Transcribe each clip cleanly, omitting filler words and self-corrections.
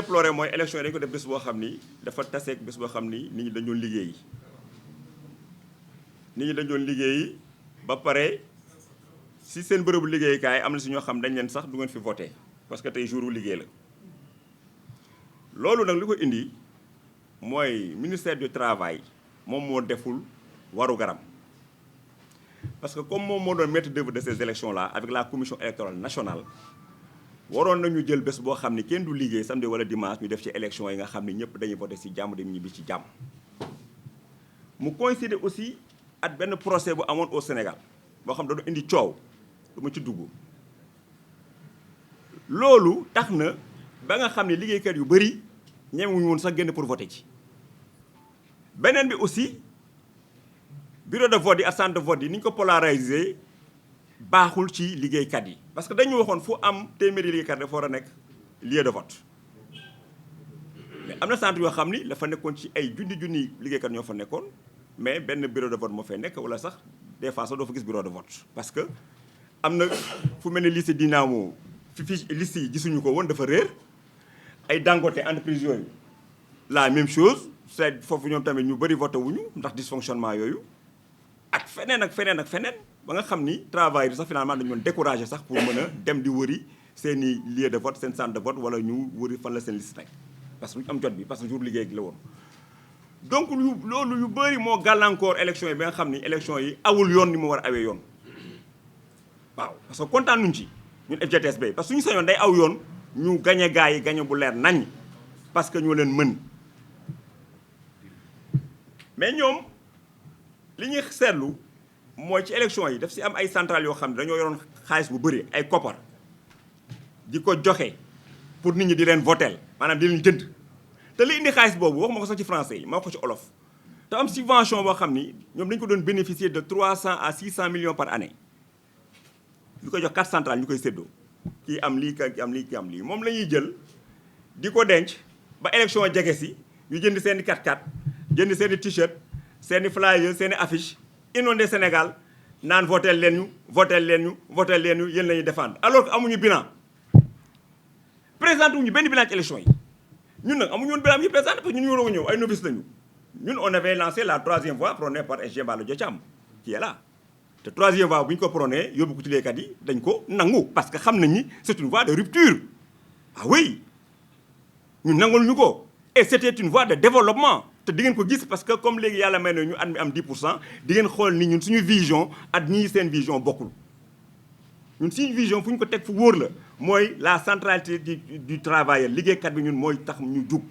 déploré mooy élection yi dañu ko def bés boo xam ni dafa taseeg bés boo xam ni nit ñi dañu doon liggéey ba pare si seen bërëbu liggéeykaay am na si ñoo xam dañ leen sax du ngeen fi voté parce que tey jour wu liggéey la. loolu nag li ko indi mooy ministère du travail moom moo deful waru garam parce que comme moom moo doon maître d'œuvre de ces élections là avec la commission électorale nationale waroon nañu jël bés boo xam ni kenn du liggéey samedi wala dimanche ñu def ci élection yi nga xam ni ñëpp dañuy voté ci jàmm dem ñibbi ci jàmm. mu coïncider aussi ak benn procès bu amoon au Sénégal boo xam da doon indi coow du ma ci dugg loolu tax na ba nga xam ne liggéeykat yu bëri ñemewuñu woon sax génn pour voter ci. beneen bi aussi bureau de vote yi ak centre de vote yi ni ñu ko polariser baaxul ci liggéeykat yi parce que dañu waxoon fu am téeméeri liggéeykat dafa war a nekk lieu de vote mais am na centre yoo xam ni dafa nekkoon ci ay junni liggéeykat ñoo fa nekkoon mais benn bureau de vote moo fay nekk wala sax des fois sax doo fa gis bureau de vote parce que am na fu mel ne lycée Dynamo fi liste yi gisuñu ko woon dafa réer ay Dangote entreprise yooyu la même chose c'est foofu ñoom tamit ñu bëri voté wuñu ndax dysfonctionnement yooyu ak feneen ak feneen ak feneen ba nga xam ni travail bi sax finalement dañu doon découragé sax pour mën a dem di wëri seen i lieu de vote seen centre de vote wala ñu wëri fan la seen liste rek parce que ñu am jot bi parce que jour liggéey gi la woon. donc loolu yu bëri moo gàllankoor élection yi ba nga xam ni élection yi awul yoon ni mu war a awee yoon waaw parce que kontaan nuñ ci ñun FGTSB parce que suñu sañoon day aw yoon ñu gañe gaa yi gañe bu leer nañ parce que ñoo leen mën mais ñoom li ñuy seetlu mooy ci élection yi daf si am ay centrales yoo xam ne dañoo yoroon xaalis bu bëri ay koppar di ko joxe pour nit ñi di leen votel maanaam di leen jënd te li indi xaalis boobu wax ma ko sax ci français yi ma wax ko ci olof te am subvention boo xam ni ñoom dañu ko doon bénéficier de 300 à 600 millions par année ñu koy jox 4 centrales ñu koy séddoo kii am lii kii am lii kii am lii moom la ñuy jël di ko denc ba élection jege si ñu jënd seen i 4x4 jënd seen i t-shirt seen i flyers seen i affiche inondé Sénégal naan votel leen ñu votel leen ñu votel leen ñu yéen la ñuy défendre alors que amuñu bilan présenté wuñu benn bilan ci élection yi ñun nag amuñu woon bilan yi présenté parce que ñun ñoo ñëw ay novices lañu ñun on avait lancé la 3e voie prônée par SG Mballo Dia Thiam qui est là te 3e voie bu ñu ko prôné yóbbu ko ci liggéeykat yi dañ ko nangu parce que xam nañ ni c'est une voie de rupture ah oui ñun nangul ñu ko et c'était une voie de développement te di ngeen ko gis parce que comme léegi yàlla may na ñu at mi am 10% di ngeen xool ni ñun suñu vision ak ñii seen vision bokkul ñun suñu vision fu ñu ko teg fu wóor la mooy la centralité du travailleur liggéeykat bi ñun mooy tax ñu jug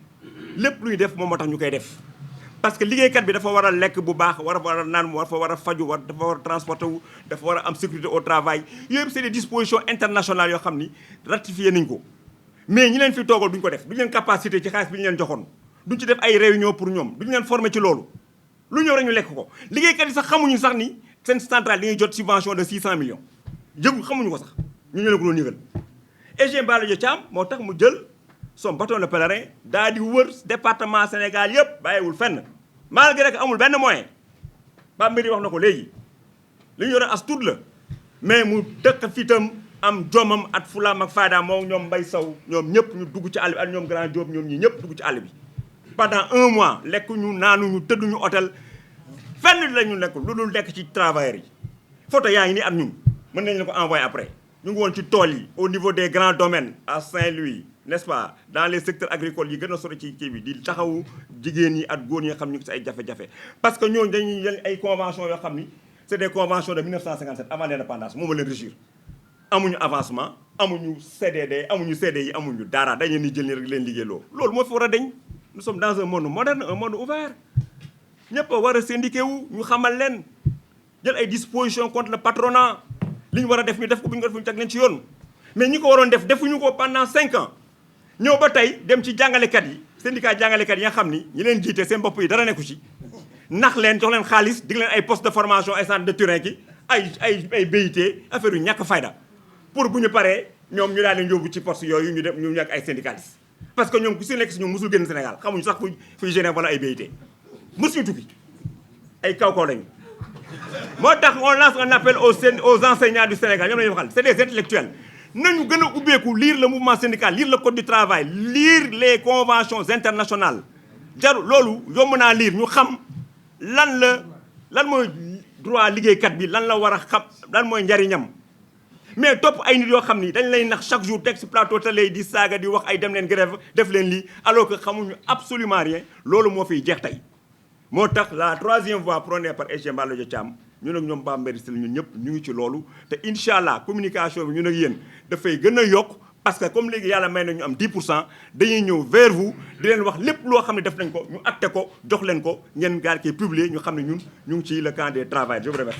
lépp lu ñu def moom moo tax ñu koy def parce que liggéeykat bi dafa war a lekk bu baax war a naan dafa war a faju dafa war a transporter wu dafa war a am sécurité au travail yooyu c'est des dispositions internationales yoo xam ni ratifié nañ ko mais ñi leen fi toogal duñ ko def duñ leen capacité ci xaalis bi ñu leen joxoon duñ ci def ay réunion pour ñoom duñ leen former ci loolu lu ñëw rek ñu lekk ko liggéeykat yi sax xamuñu sax ni seen centrale di ngay jot subvention de 600 millions yëgu xamuñu ko sax ñu leen ko doon yëgal SG Mballo Dia Thiam moo tax mu jël son bâton de pèlerin daal di wër département Sénégal yëpp bàyyiwul fenn malgré que amul benn moyen ba mbiri wax na ko léegi li ñu yoroon as tuut la mais mu dëkk fitam am jomam at fulaam ak fayda moom ñoom Mbaye Sow ñoom ñëpp ñu dugg ci àll bi ak ñoom Grand Diop ñoom ñi ñëpp dugg ci àll bi pendant 1 mois lekkuñu naanuñu tëdduñu hôtel fenn la ñu lekk lu dul nekk ci travailleurs yi photo yaa ngi ni ak ñun mën nañ la ko envoyer après ñu ngi woon ci tool yi au niveau des grands domaines à Saint-Louis n'est-ce pas dans les secteurs agricoles yi gën a sori ci kii bi di taxawu jigéen ñi ak góor ñi nga xam ñu ngi ci ay jafe-jafe parce que ñooñu dañuy jël ay conventions yoo xam ni c'est des conventions de 1957 avant l'indépendance moom la leen régir amuñu avancement amuñu CDD amuñu CDI amuñu dara dañu ni jël ni rek leen liggéeyloo loolu moo fi war a deñ nous sommes dans un monde moderne un monde ouvert ñëpp a war a syndiqué wu ñu xamal leen jël ay dispositions contre le patronat li ñu war a def ñu def ko bu ñu ko def ñu teg leen ci yoon mais ñi ko waroon def defuñu ko pendant 5 ans ñëw ba tey dem ci jàngalekat yi syndicat jàngalekat yi nga xam ni ñi leen jiite seen bopp yi dara nekku ci nax leen jox leen xaalis dig leen ay poste de formation ay centre de terrain ki ay BIT affaire yu ñàkk fayda pour bu ñu paree ñoom ñu daal leen yóbbu ci poste yooyu ñu dem ñu nekk ay syndicalistes parce que ñoom ku si nekk si ñoom mosul génn Sénégal xamuñu sax fuy Genève wala ay BIT mosuñu tukki ay kaw lañu moo tax on lance un appel aux enseignants du Sénégal ñoom la ñuy waxal c'est des intellectuels nañu gën a ubbeeku lire le mouvement syndical lire le code du travail lire les conventions internationales jaru loolu yomb naa lire ñu xam lan mooy droit liggéeykat bi lan la war a xam lan mooy njariñam mais topp ay nit yoo xam ni dañ lay nax chaque jour teg ci plateau télé di saaga di wax ay dem leen grève def leen lii alors que xamuñu absolument rien loolu moo fiy jeex tey moo tax la troisième voie prônée par SG Mballo Dia Thiam ñun ak ñoom Bamba Mbéry Sylla ñun ñëpp ñu ngi ci loolu te incha allah communication bi ñun ak yéen dafay gën a yokk parce que comme léegi yàlla may na ñu am 10% dañuy ñëw vers vous di leen wax lépp loo xam ne def nañ ko ñu acté ko jox leen ko ngeen gaal koy publier ñu xam ne ñun ñu ngi ci le camp des travailleurs. Je vous remercie.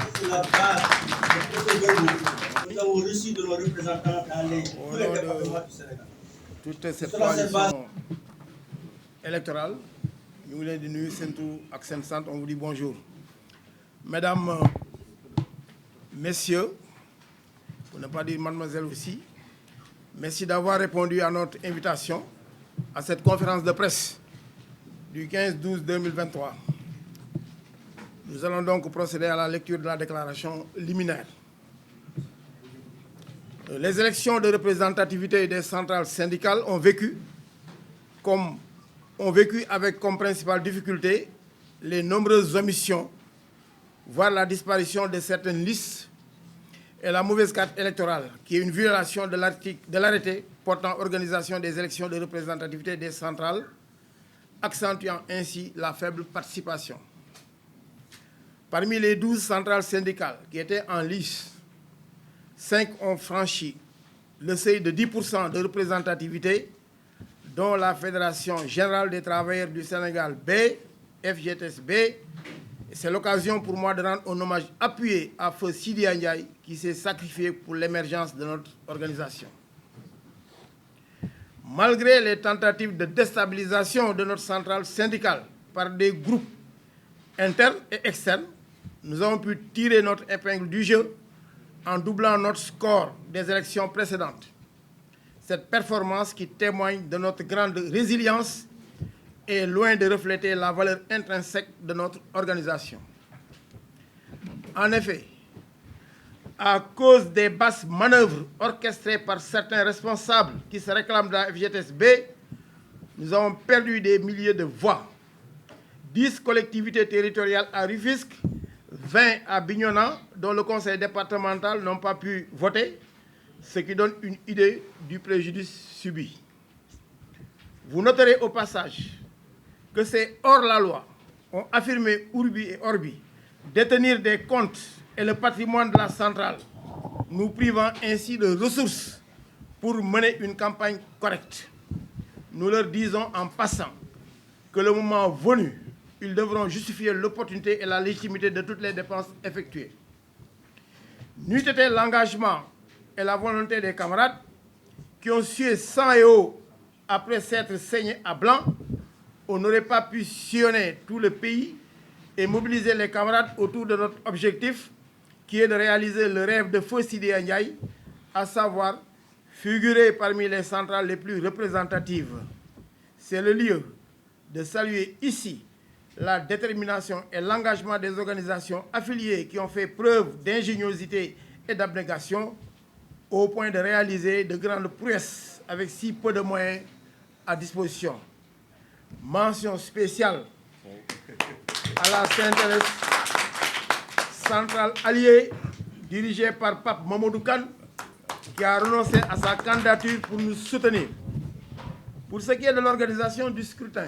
Nous avons reçu de nos représentants dans tous les départements du Sénégal. Toute cette coalition électorale, nous voulons dire nous, Sentou, Accent Sant, on vous dit bonjour. Mesdames, Messieurs, pour ne pas dire mademoiselle aussi, merci d'avoir répondu à notre invitation à cette conférence de presse du 15-12-2023. Nous allons donc procéder à la lecture de la déclaration liminaire. Les élections de représentativité des centrales syndicales ont vécu avec comme principale difficulté les nombreuses omissions, voire la disparition de certaines listes et la mauvaise carte électorale, qui est une violation de l'arrêté portant organisation des élections de représentativité des centrales, accentuant ainsi la faible participation. Parmi les 12 centrales syndicales qui étaient en lice, 5 ont franchi le seuil de 10% de représentativité, dont la Fédération Générale des Travailleurs du Sénégal B, FGTSB. C'est l'occasion pour moi de rendre un hommage appuyé à Feu Sidi Ndiaye qui s'est sacrifié pour l'émergence de notre organisation. Malgré les tentatives de déstabilisation de notre centrale syndicale par des groupes internes et externes, nous avons pu tirer notre épingle du jeu en doublant notre score des élections précédentes. Cette performance qui témoigne de notre grande résilience est loin de refléter la valeur intrinsèque de notre organisation. En effet, à cause des basses manœuvres orchestrées par certains responsables qui se réclament de la FGTSB, nous avons perdu des milliers de voix. 10 collectivités territoriales à Rufisque, 20 à Bignona, dont le conseil départemental n'ont pas pu voter, ce qui donne une idée du préjudice subi. Vous noterez au passage que ces hors-la-loi ont affirmé Urbi et Orbi détenir des comptes et le patrimoine de la centrale, nous privant ainsi de ressources pour mener une campagne correcte. Nous leur disons en passant que le moment venu, ils devront justifier l'opportunité et la légitimité de toutes les dépenses effectuées. N'eût été l'engagement et la volonté des camarades qui ont sué sang et eau après s'être saignés à blanc, on n'aurait pas pu sillonner tout le pays et mobiliser les camarades autour de notre objectif qui est de réaliser le rêve de Feu Sidi Ndiaye, à savoir figurer parmi les centrales les plus représentatives. C'est le lieu de saluer ici la détermination et l'engagement des organisations affiliées qui ont fait preuve d'ingéniosité et d'abnégation au point de réaliser de grandes prouesses avec si peu de moyens à disposition. Mention spéciale à la Sainte-Thérèse centrale alliée dirigée par Pape Mamadou Kane qui a renoncé à sa candidature pour nous soutenir. Pour ce qui est de l'organisation du scrutin,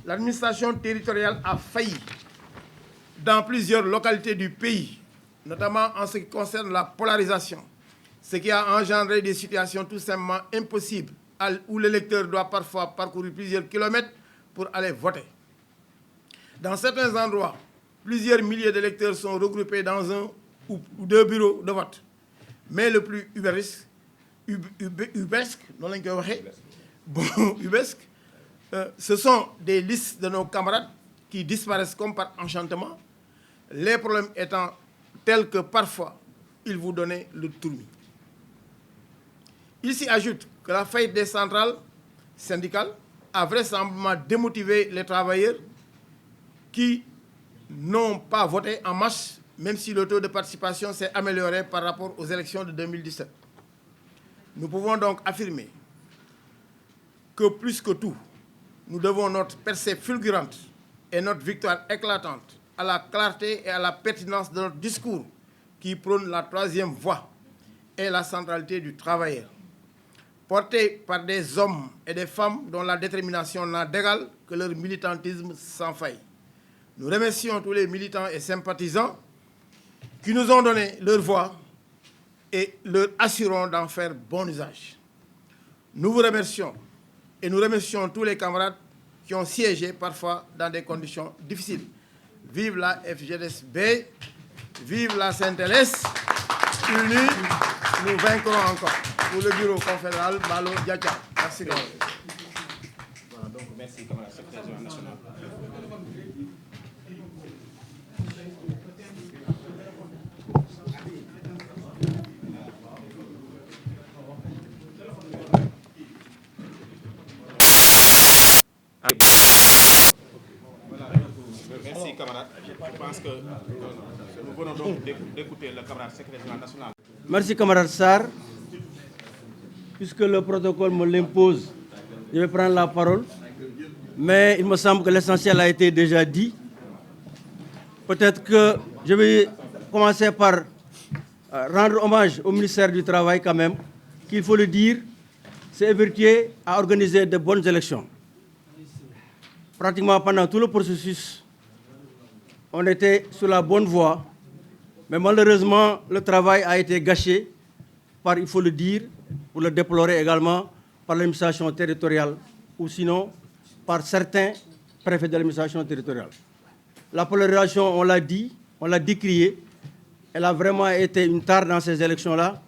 l'administration territoriale a failli dans plusieurs localités du pays, notamment en ce qui concerne la polarisation, ce qui a engendré des situations tout simplement impossibles où l'électeur doit parfois parcourir plusieurs kilomètres pour aller voter. Dans certains endroits, plusieurs milliers d'électeurs sont regroupés dans un ou deux bureaux de vote. Mais le plus ubesque, ce sont des listes de nos camarades qui disparaissent comme par enchantement, les problèmes étant tels que parfois, ils vous donnaient le tournis. Il s'y ajoute que la faillite des centrales syndicales a vraisemblablement démotivé les travailleurs qui n'ont pas voté en masse, même si le taux de participation s'est amélioré par rapport aux élections de 2017. Nous pouvons donc affirmer que plus que tout, nous devons notre percée fulgurante et notre victoire éclatante à la clarté et à la pertinence de notre discours qui prône la troisième voie et la centralité du travailleur. Porté par des hommes et des femmes dont la détermination n'a d'égal que leur militantisme sans faille. Nous remercions tous les militants et sympathisants qui nous ont donné leur voix et leur assurons d'en faire bon usage. Nous vous remercions et nous remercions tous les camarades qui ont siégé parfois dans des conditions difficiles. Vive la FGDSB, vive la CNTLS, unis, nous vaincrons encore. Pour le bureau confédéral, Malo Diatia. Merci. Voilà, donc merci, camarade secrétaire général national. Merci, camarade. Je pense que nous venons donc d'écouter le camarade secrétaire général national. Merci, camarade Sarr. Puisque le protocole me l'impose, je vais prendre la parole. Mais il me semble que l'essentiel a été déjà dit. Peut-être que je vais commencer par rendre hommage au ministère du Travail quand même, qu'il faut le dire, s'est évertué à organiser de bonnes élections. Pratiquement pendant tout le processus, on était sur la bonne voie, mais malheureusement, le travail a été gâché par, il faut le dire, pour le déplorer également, par l'administration territoriale, ou sinon par certains préfets de l'administration territoriale. La polarisation, on l'a dit, on l'a décriée, elle a vraiment été une tare dans ces élections-là,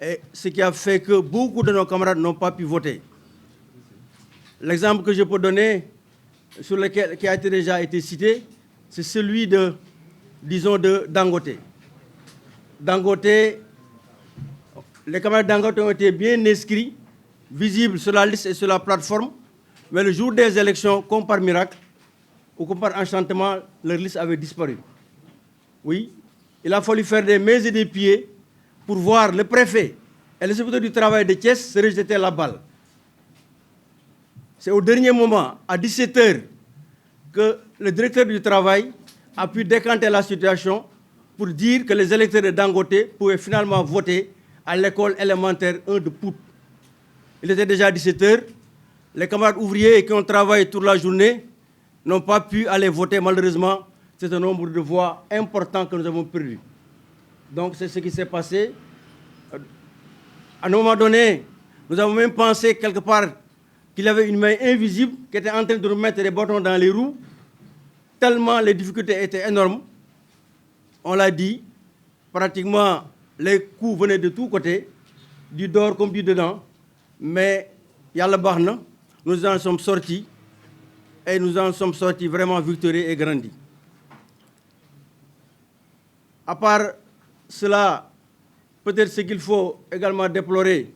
et ce qui a fait que beaucoup de nos camarades n'ont pas pu voter. L'exemple que je peux donner, sur lequel, qui a déjà été cité, c'est celui de, disons, de Dangote. Dangote, les camarades Dangote ont été bien inscrits, visibles sur la liste et sur la plateforme, mais le jour des élections, comme par miracle, ou comme par enchantement, leur liste avait disparu. Oui, il a fallu faire des mains et des pieds pour voir le préfet et le secrétaire du travail de Thiès se rejeter la balle. C'est au dernier moment, à 17h, que le directeur du travail a pu décanter la situation pour dire que les électeurs de Dangote pouvaient finalement voter à l'école élémentaire 1 de Pout. Il était déjà 17h. Les camarades ouvriers qui ont travaillé toute la journée n'ont pas pu aller voter. Malheureusement, c'est un nombre de voix important que nous avons perdu. Donc c'est ce qui s'est passé. À un moment donné, nous avons même pensé quelque part qu'il y avait une main invisible qui était en train de nous mettre des bâtons dans les roues, tellement les difficultés étaient énormes. On l'a dit, pratiquement les coups venaient de tous côtés, du dehors comme du dedans, mais Yalla Bahna, nous en sommes sortis, et nous en sommes sortis vraiment victorieux et grandis. À part cela, peut-être ce qu'il faut également déplorer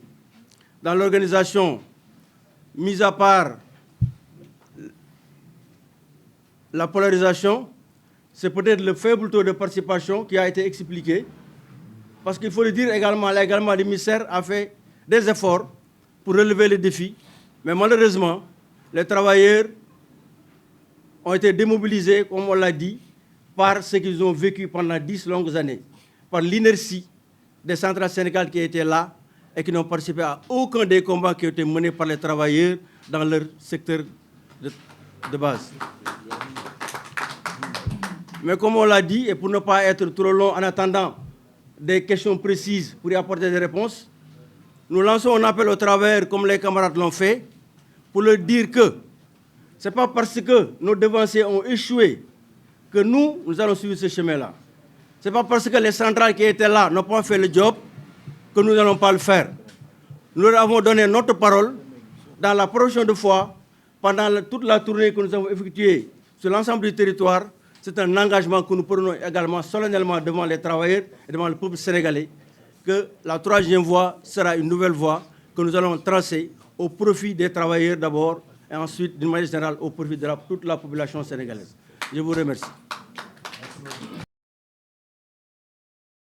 dans l'organisation, mis à part la polarisation, c'est peut-être le faible taux de participation qui a été expliqué. Parce qu'il faut le dire également, le ministère a fait des efforts pour relever les défis. Mais malheureusement, les travailleurs ont été démobilisés, comme on l'a dit, par ce qu'ils ont vécu pendant 10 longues années, par l'inertie des centrales syndicales qui étaient là et qui n'ont participé à aucun des combats qui ont été menés par les travailleurs dans leur secteur de base. Mais comme on l'a dit, et pour ne pas être trop long en attendant des questions précises pour y apporter des réponses, nous lançons un appel aux travailleurs comme les camarades l'ont fait pour leur dire que ce n'est pas parce que nos devanciers ont échoué que nous allons suivre ce chemin-là. Ce n'est pas parce que les centrales qui étaient là n'ont pas fait le job que nous n'allons pas le faire. Nous leur avons donné notre parole dans la prochaine fois, pendant toute la tournée que nous avons effectuée sur l'ensemble du territoire. C'est un engagement que nous prenons également solennellement devant les travailleurs et devant le peuple sénégalais, que la troisième voie sera une nouvelle voie que nous allons tracer au profit des travailleurs d'abord et ensuite, d'une manière générale, au profit de toute la population sénégalaise. Je vous remercie.